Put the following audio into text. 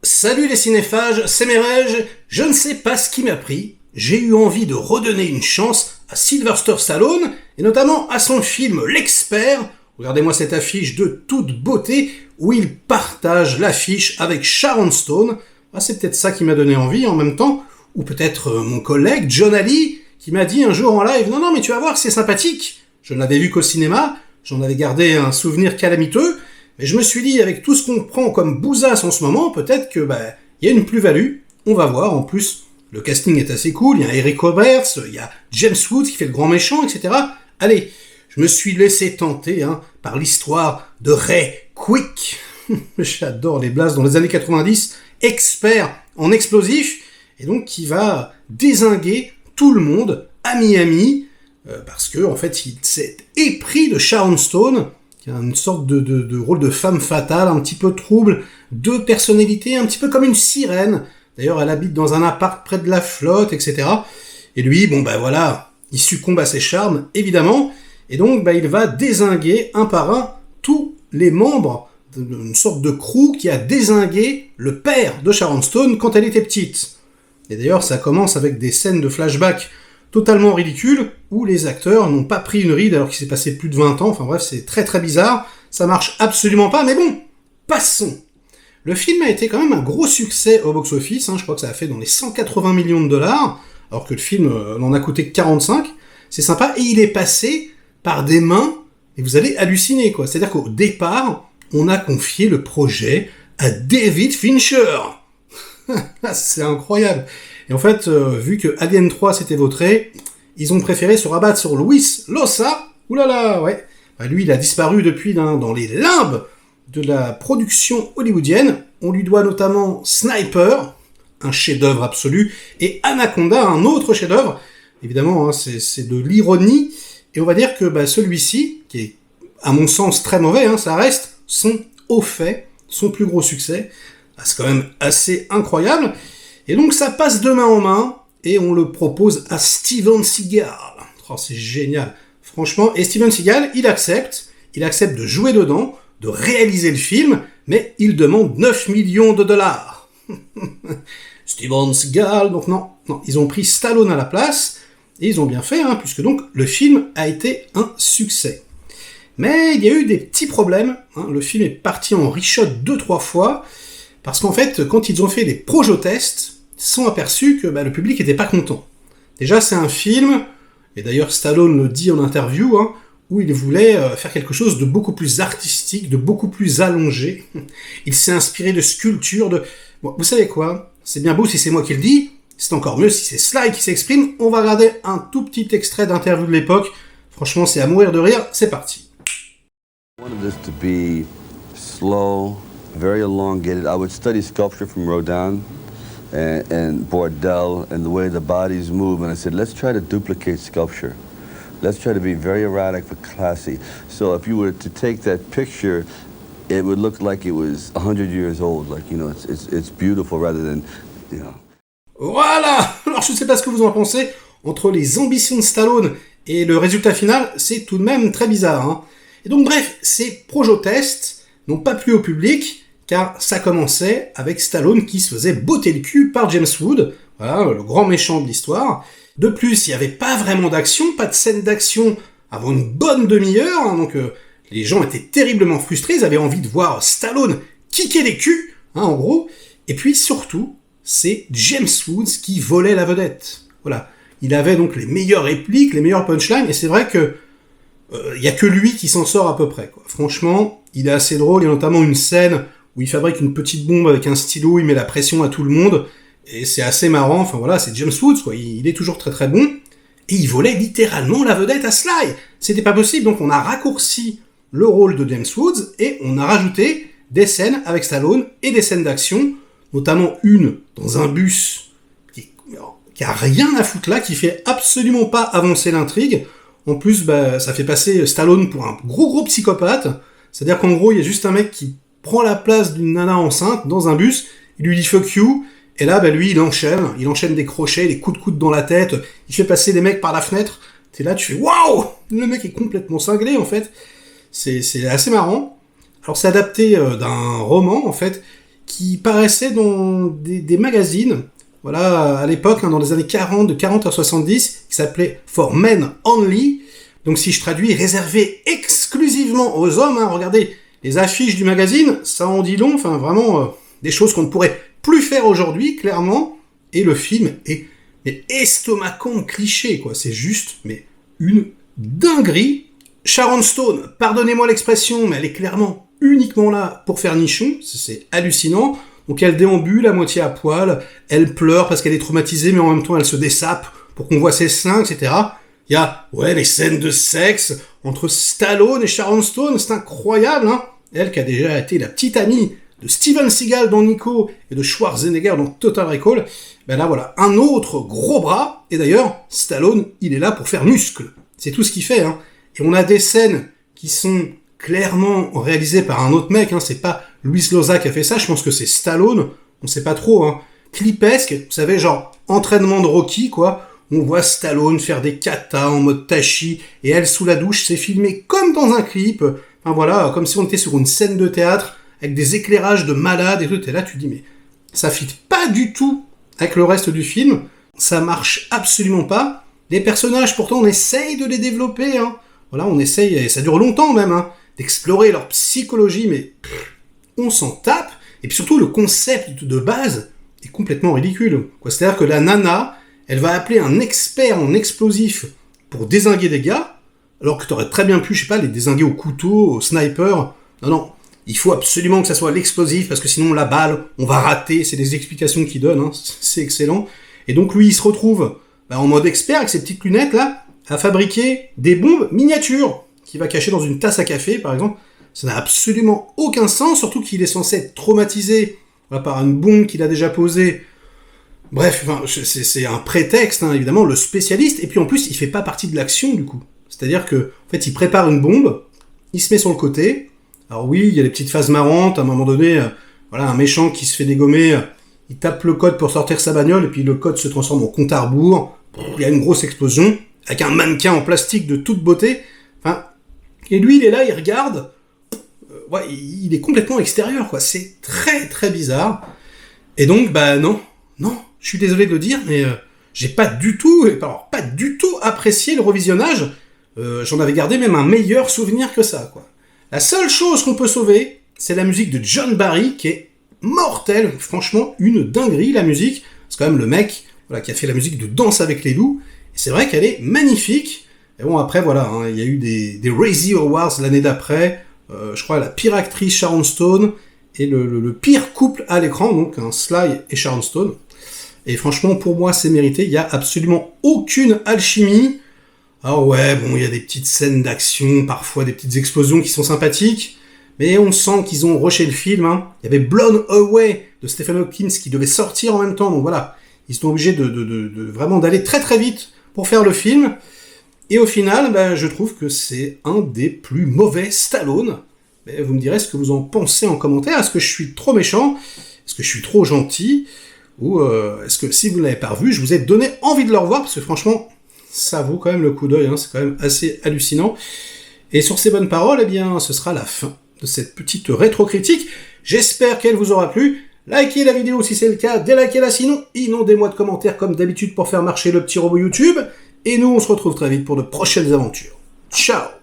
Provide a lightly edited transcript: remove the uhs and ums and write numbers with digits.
Salut les cinéphages, c'est Merege. Je ne sais pas ce qui m'a pris. J'ai eu envie de redonner une chance à Sylvester Stallone, et notamment à son film L'Expert. Regardez-moi cette affiche de toute beauté, où il partage l'affiche avec Sharon Stone. Ah, c'est peut-être ça qui m'a donné envie en même temps, ou peut-être mon collègue John Ali, qui m'a dit un jour en live « Non, mais tu vas voir, c'est sympathique ». Je ne l'avais vu qu'au cinéma, j'en avais gardé un souvenir calamiteux, mais je me suis dit, avec tout ce qu'on prend comme bousasse en ce moment, peut-être que y a une plus-value. On va voir. En plus, le casting est assez cool. Il y a Eric Roberts, il y a James Woods qui fait le grand méchant, etc. Allez, je me suis laissé tenter par l'histoire de Ray Quick. J'adore les blasts dans les années 90. Expert en explosifs. Et donc, qui va dézinguer tout le monde à Miami. Parce que, en fait, il s'est épris de Sharon Stone, qui a une sorte de rôle de femme fatale, un petit peu trouble, de personnalité, un petit peu comme une sirène. D'ailleurs, elle habite dans un appart près de la flotte, etc. Et lui, il succombe à ses charmes, évidemment. Et donc, il va dézinguer un par un tous les membres d'une sorte de crew qui a dézingué le père de Sharon Stone quand elle était petite. Et d'ailleurs, ça commence avec des scènes de flashback totalement ridicule, où les acteurs n'ont pas pris une ride alors qu'il s'est passé plus de 20 ans. Enfin bref, c'est très très bizarre. Ça marche absolument pas, mais bon, passons. Le film a été quand même un gros succès au box-office. Je crois que ça a fait dans les 180 millions de dollars, alors que le film n'en a coûté que 45. C'est sympa, et il est passé par des mains, et vous allez halluciner, quoi. C'est-à-dire qu'au départ, on a confié le projet à David Fincher. C'est incroyable. Et en fait, vu que Alien 3 s'était vautré, ils ont préféré se rabattre sur Luis Loza. Oulala, ouais. Lui, il a disparu depuis dans les limbes de la production hollywoodienne. On lui doit notamment Sniper, un chef-d'œuvre absolu, et Anaconda, un autre chef-d'œuvre. Évidemment, c'est de l'ironie. Et on va dire que celui-ci, qui est à mon sens très mauvais, ça reste son au fait, son plus gros succès. C'est quand même assez incroyable. Et donc ça passe de main en main, et on le propose à Steven Seagal. Oh, c'est génial, franchement. Et Steven Seagal, il accepte de jouer dedans, de réaliser le film, mais il demande 9 millions de dollars. Steven Seagal, donc non, ils ont pris Stallone à la place, et ils ont bien fait, puisque donc le film a été un succès. Mais il y a eu des petits problèmes, le film est parti en reshoot 2-3 fois, parce qu'en fait, quand ils ont fait les projo-tests, ils se sont aperçus que le public était pas content. Déjà, c'est un film, et d'ailleurs Stallone le dit en interview, où il voulait faire quelque chose de beaucoup plus artistique, de beaucoup plus allongé. Il s'est inspiré de sculptures, Bon, vous savez quoi ? C'est bien beau si c'est moi qui le dis, c'est encore mieux si c'est Sly qui s'exprime. On va regarder un tout petit extrait d'interview de l'époque. Franchement, c'est à mourir de rire, c'est parti. I wanted this to be slow, very elongated. I would study sculpture from Rodin and Bourdelle and the way the bodies move, and I said, let's try to duplicate sculpture. Let's try to be very erratic but classy. So if you were to take that picture, it would look like it was 100 years old. Like, it's beautiful rather than, Voilà. Alors, je ne sais pas ce que vous en pensez. Entre les ambitions de Stallone et le résultat final, c'est tout de même très bizarre. Et donc, bref, ces projo-tests n'ont pas plu au public, car ça commençait avec Stallone qui se faisait botter le cul par James Woods, voilà, le grand méchant de l'histoire. De plus, il n'y avait pas vraiment d'action, pas de scène d'action avant une bonne demi-heure, donc les gens étaient terriblement frustrés, ils avaient envie de voir Stallone kicker les culs, en gros. Et puis surtout, c'est James Woods qui volait la vedette. Voilà, il avait donc les meilleures répliques, les meilleures punchlines, et c'est vrai que il y a que lui qui s'en sort à peu près, quoi. Franchement, il est assez drôle, il y a notamment une scène où il fabrique une petite bombe avec un stylo, il met la pression à tout le monde, et c'est assez marrant, enfin voilà, c'est James Woods, quoi, il est toujours très très bon, et il volait littéralement la vedette à Sly. C'était pas possible, donc on a raccourci le rôle de James Woods, et on a rajouté des scènes avec Stallone, et des scènes d'action, notamment une dans un bus, qui a rien à foutre là, qui fait absolument pas avancer l'intrigue. En plus, ça fait passer Stallone pour un gros psychopathe, c'est-à-dire qu'en gros, il y a juste un mec qui prend la place d'une nana enceinte dans un bus, il lui dit fuck you, et là, lui, il enchaîne des crochets, des coups de coude dans la tête, il fait passer des mecs par la fenêtre, t'es là, tu fais waouh! Le mec est complètement cinglé, en fait. C'est assez marrant. Alors, c'est adapté d'un roman, en fait. qui paraissait dans des magazines, voilà, à l'époque, dans les années 40, de 40 à 70, qui s'appelait For Men Only. Donc si je traduis, réservé exclusivement aux hommes, regardez, les affiches du magazine, ça en dit long, enfin vraiment, des choses qu'on ne pourrait plus faire aujourd'hui, clairement, et le film est estomacant cliché, quoi, c'est juste, mais une dinguerie. Sharon Stone, pardonnez-moi l'expression, mais elle est clairement uniquement là pour faire nichon, c'est hallucinant. Donc elle déambule à moitié à poil, elle pleure parce qu'elle est traumatisée, mais en même temps elle se dessape pour qu'on voit ses seins, etc. Il y a, les scènes de sexe entre Stallone et Sharon Stone, c'est incroyable, Elle qui a déjà été la petite amie de Steven Seagal dans Nico et de Schwarzenegger dans Total Recall, ben là voilà, un autre gros bras, et d'ailleurs, Stallone, il est là pour faire muscle. C'est tout ce qu'il fait, Et on a des scènes qui sont clairement réalisées par un autre mec, c'est pas Luis Loza qui a fait ça, je pense que c'est Stallone, on sait pas trop, Clipesque, vous savez, genre, entraînement de Rocky, quoi. On voit Stallone faire des katas en mode tachi, et elle sous la douche, c'est filmé comme dans un clip. Enfin voilà, comme si on était sur une scène de théâtre, avec des éclairages de malades et tout. Et là, tu te dis, mais ça fit pas du tout avec le reste du film. Ça marche absolument pas. Les personnages, pourtant, on essaye de les développer. Voilà, on essaye, et ça dure longtemps même, d'explorer leur psychologie, mais on s'en tape. Et puis surtout, le concept de base est complètement ridicule. C'est-à-dire que la nana, elle va appeler un expert en explosifs pour dézinguer des gars, alors que t'aurais très bien pu, je sais pas, les dézinguer au couteau, au sniper. Non, il faut absolument que ça soit l'explosif, parce que sinon la balle, on va rater, c'est des explications qu'il donne, c'est excellent. Et donc lui, il se retrouve en mode expert, avec ses petites lunettes là, à fabriquer des bombes miniatures, qu'il va cacher dans une tasse à café, par exemple. Ça n'a absolument aucun sens, surtout qu'il est censé être traumatisé par une bombe qu'il a déjà posée. Bref, c'est un prétexte, évidemment, le spécialiste, et puis en plus, il fait pas partie de l'action, du coup. C'est-à-dire que, en fait, il prépare une bombe, il se met sur le côté. Alors oui, il y a des petites phases marrantes, à un moment donné, un méchant qui se fait dégommer, il tape le code pour sortir sa bagnole, et puis le code se transforme en compte à rebours, il y a une grosse explosion, avec un mannequin en plastique de toute beauté, et lui, il est là, il regarde, il est complètement extérieur, quoi, c'est très très bizarre, et donc, non, je suis désolé de le dire, mais j'ai pas du tout apprécié le revisionnage. J'en avais gardé même un meilleur souvenir que ça, quoi. La seule chose qu'on peut sauver, c'est la musique de John Barry, qui est mortelle. Franchement, une dinguerie, la musique. C'est quand même le mec qui a fait la musique de Danse avec les loups. Et c'est vrai qu'elle est magnifique. Et bon, après, il y a eu des Razzie Awards l'année d'après. Je crois la pire actrice Sharon Stone et le pire couple à l'écran, donc Sly et Sharon Stone. Et franchement, pour moi, c'est mérité. Il y a absolument aucune alchimie. Alors il y a des petites scènes d'action, parfois des petites explosions qui sont sympathiques, mais on sent qu'ils ont rushé le film. Il y avait Blown Away de Stephen Hawking qui devait sortir en même temps, donc voilà. Ils sont obligés de vraiment d'aller très très vite pour faire le film. Et au final, je trouve que c'est un des plus mauvais Stallone. Mais vous me direz ce que vous en pensez en commentaire. Est-ce que je suis trop méchant ? Est-ce que je suis trop gentil ? Ou est-ce que si vous ne l'avez pas revu, je vous ai donné envie de le revoir, parce que franchement, ça vaut quand même le coup d'œil, c'est quand même assez hallucinant. Et sur ces bonnes paroles, ce sera la fin de cette petite rétro-critique. J'espère qu'elle vous aura plu. Likez la vidéo si c'est le cas, délikez-la sinon, inondez-moi de commentaires comme d'habitude pour faire marcher le petit robot YouTube. Et nous, on se retrouve très vite pour de prochaines aventures. Ciao!